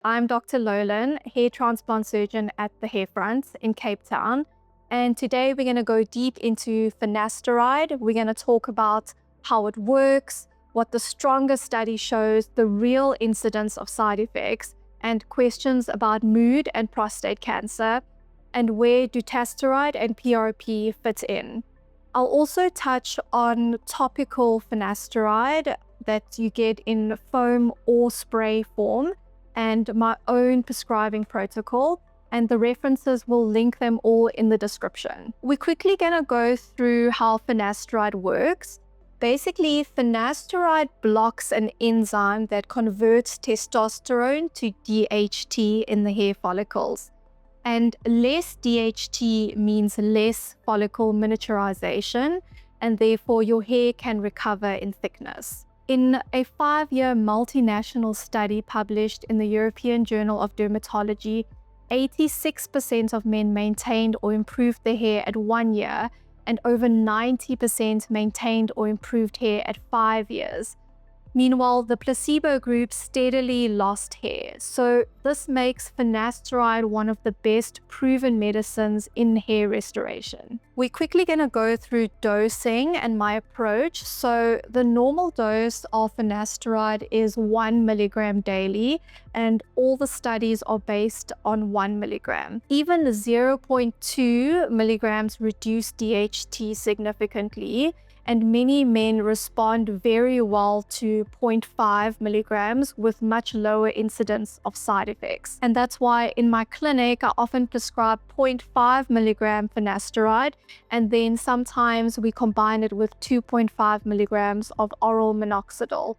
I'm Dr. Lolan, hair transplant surgeon at the Hairfront in Cape Town. And today we're going to go deep into finasteride. We're going to talk about how it works, what the strongest study shows, the real incidence of side effects, and questions about mood and prostate cancer, and where dutasteride and PRP fit in. I'll also touch on topical finasteride that you get in foam or spray form, and my own prescribing protocol, and the references will link them all in the description. We're quickly going to go through how finasteride works. Basically, finasteride blocks an enzyme that converts testosterone to DHT in the hair follicles. And less DHT means less follicle miniaturization, and therefore your hair can recover in thickness. In a 5-year multinational study published in the European Journal of Dermatology, 86% of men maintained or improved their hair at 1 year, and over 90% maintained or improved hair at 5 years. Meanwhile, the placebo group steadily lost hair. So this makes finasteride one of the best proven medicines in hair restoration. We're quickly going to go through dosing and my approach. So the normal dose of finasteride is 1 milligram daily, and all the studies are based on 1 milligram. Even 0.2 milligrams reduce DHT significantly, and many men respond very well to 0.5 milligrams with much lower incidence of side effects. And that's why in my clinic, I often prescribe 0.5 milligram finasteride, and then sometimes we combine it with 2.5 milligrams of oral minoxidil.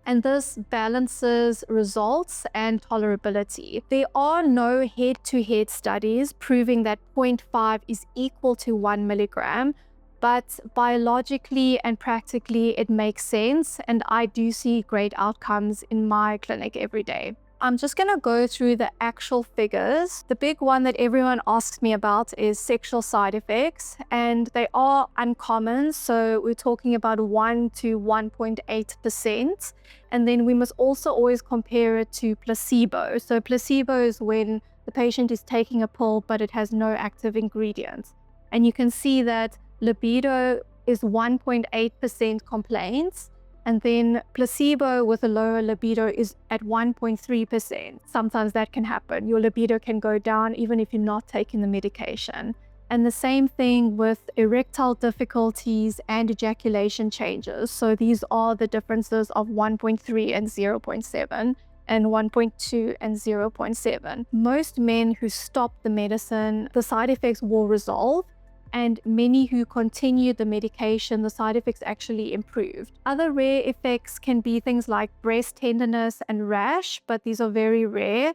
And this balances results and tolerability. There are no head-to-head studies proving that 0.5 is equal to 1 milligram, but biologically and practically it makes sense, and I do see great outcomes in my clinic every day. I'm just going to go through the actual figures. The big one that everyone asks me about is sexual side effects, and they are uncommon. So we're talking about 1 to 1.8%. And then we must also always compare it to placebo. So placebo is when the patient is taking a pill, but it has no active ingredients. And you can see that libido is 1.8% complaints, and then placebo with a lower libido is at 1.3%. Sometimes that can happen. Your libido can go down even if you're not taking the medication. And the same thing with erectile difficulties and ejaculation changes. So these are the differences of 1.3 and 0.7. and 1.2 and 0.7. Most men who stop the medicine, the side effects will resolve, and many who continue the medication, the side effects actually improved. Other rare effects can be things like breast tenderness and rash, but these are very rare.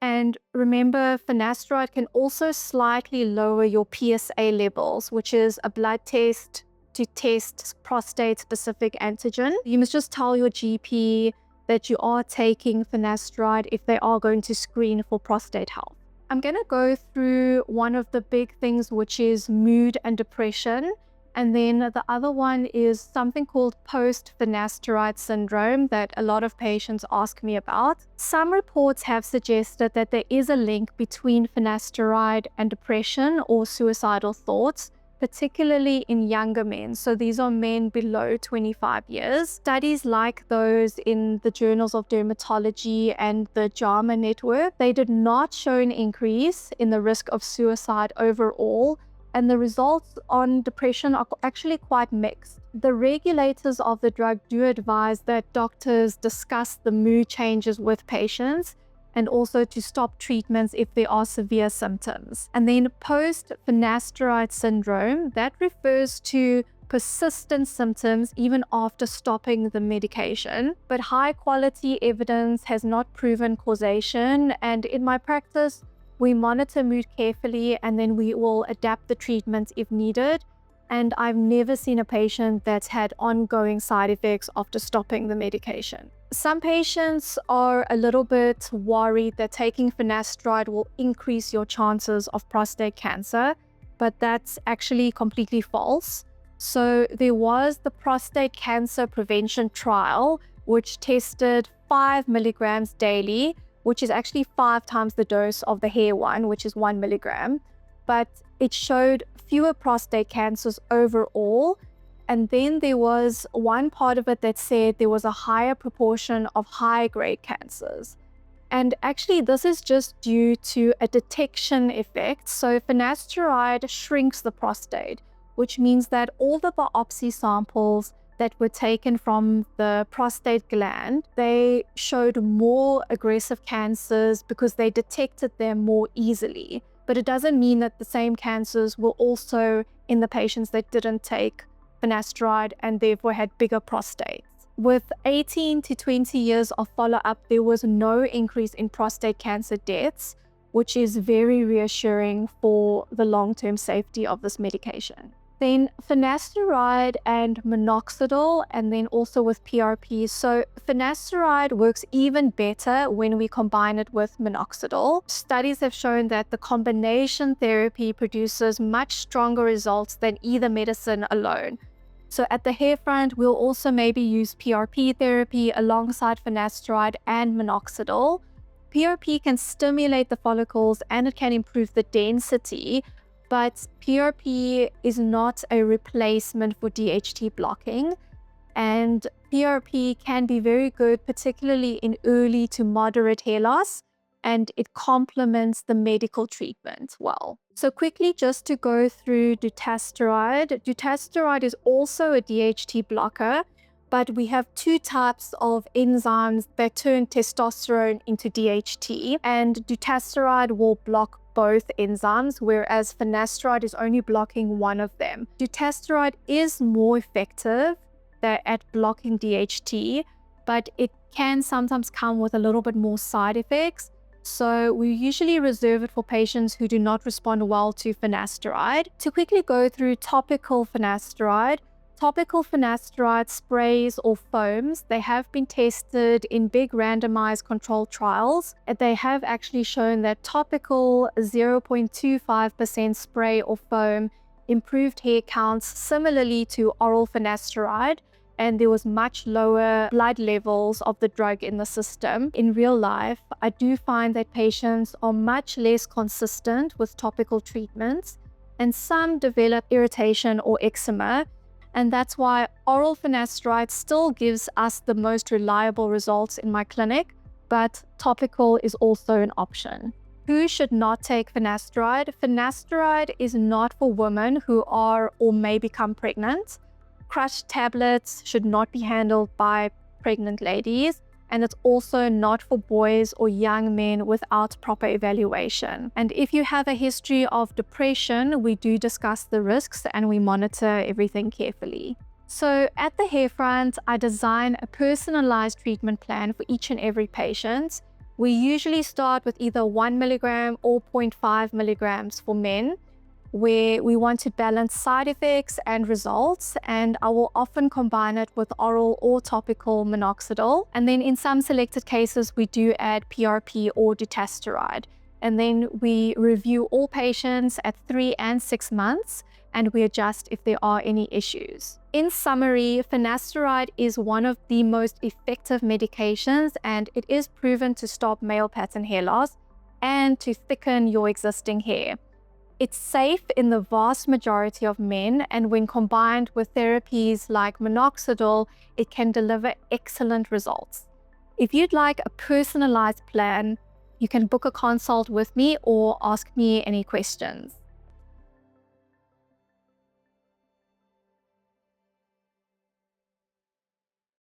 And remember, finasteride can also slightly lower your PSA levels, which is a blood test to test prostate-specific antigen. You must just tell your GP that you are taking finasteride if they are going to screen for prostate health. I'm going to go through one of the big things, which is mood and depression. And then the other one is something called post-finasteride syndrome that a lot of patients ask me about. Some reports have suggested that there is a link between finasteride and depression or suicidal thoughts, particularly in younger men. So these are men below 25 years. Studies like those in the Journals of Dermatology and the JAMA Network, they did not show an increase in the risk of suicide overall, and the results on depression are actually quite mixed. The regulators of the drug do advise that doctors discuss the mood changes with patients, and also to stop treatments if there are severe symptoms. And then post-finasteride syndrome, that refers to persistent symptoms even after stopping the medication. But high quality evidence has not proven causation, and in my practice, we monitor mood carefully and then we will adapt the treatment if needed. And I've never seen a patient that's had ongoing side effects after stopping the medication. Some patients are a little bit worried that taking finasteride will increase your chances of prostate cancer, but that's actually completely false. So there was the prostate cancer prevention trial, which tested 5 milligrams daily which is actually 5 times the dose of the hair one, which is 1 milligram. But it showed fewer prostate cancers overall. And then there was one part of it that said there was a higher proportion of high-grade cancers. And actually, this is just due to a detection effect. So finasteride shrinks the prostate, which means that all the biopsy samples that were taken from the prostate gland, they showed more aggressive cancers because they detected them more easily. But it doesn't mean that the same cancers were also in the patients that didn't take finasteride and therefore had bigger prostates. With 18 to 20 years of follow-up, there was no increase in prostate cancer deaths, which is very reassuring for the long-term safety of this medication. Then finasteride and minoxidil, and then also with PRP. So finasteride works even better when we combine it with minoxidil. Studies have shown that the combination therapy produces much stronger results than either medicine alone. So at the Hairfront, we'll also maybe use PRP therapy alongside finasteride and minoxidil. PRP can stimulate the follicles and it can improve the density, but PRP is not a replacement for DHT blocking. And PRP can be very good, particularly in early to moderate hair loss, and it complements the medical treatment well. So quickly, just to go through dutasteride. Dutasteride is also a DHT blocker, but we have 2 types of enzymes that turn testosterone into DHT, and dutasteride will block both enzymes, whereas finasteride is only blocking one of them. Dutasteride is more effective at blocking DHT, but it can sometimes come with a little bit more side effects. So we usually reserve it for patients who do not respond well to finasteride. To quickly go through topical finasteride, topical finasteride sprays or foams, they have been tested in big randomized controlled trials. They have actually shown that topical 0.25% spray or foam improved hair counts similarly to oral finasteride, and there was much lower blood levels of the drug in the system. In real life, I do find that patients are much less consistent with topical treatments, and some develop irritation or eczema, and that's why oral finasteride still gives us the most reliable results in my clinic, but topical is also an option. Who should not take finasteride? Finasteride is not for women who are or may become pregnant. Crushed tablets should not be handled by pregnant ladies, and it's also not for boys or young men without proper evaluation. And if you have a history of depression, we do discuss the risks and we monitor everything carefully. So at the Hairfront, I design a personalized treatment plan for each and every patient. We usually start with either 1 milligram or 0.5 milligrams for men, where we want to balance side effects and results, and I will often combine it with oral or topical minoxidil. And then in some selected cases, we do add PRP or dutasteride. And then we review all patients at 3 and 6 months, and we adjust if there are any issues. In summary, finasteride is one of the most effective medications, and it is proven to stop male pattern hair loss and to thicken your existing hair. It's safe in the vast majority of men, and when combined with therapies like minoxidil, it can deliver excellent results. If you'd like a personalized plan, you can book a consult with me or ask me any questions.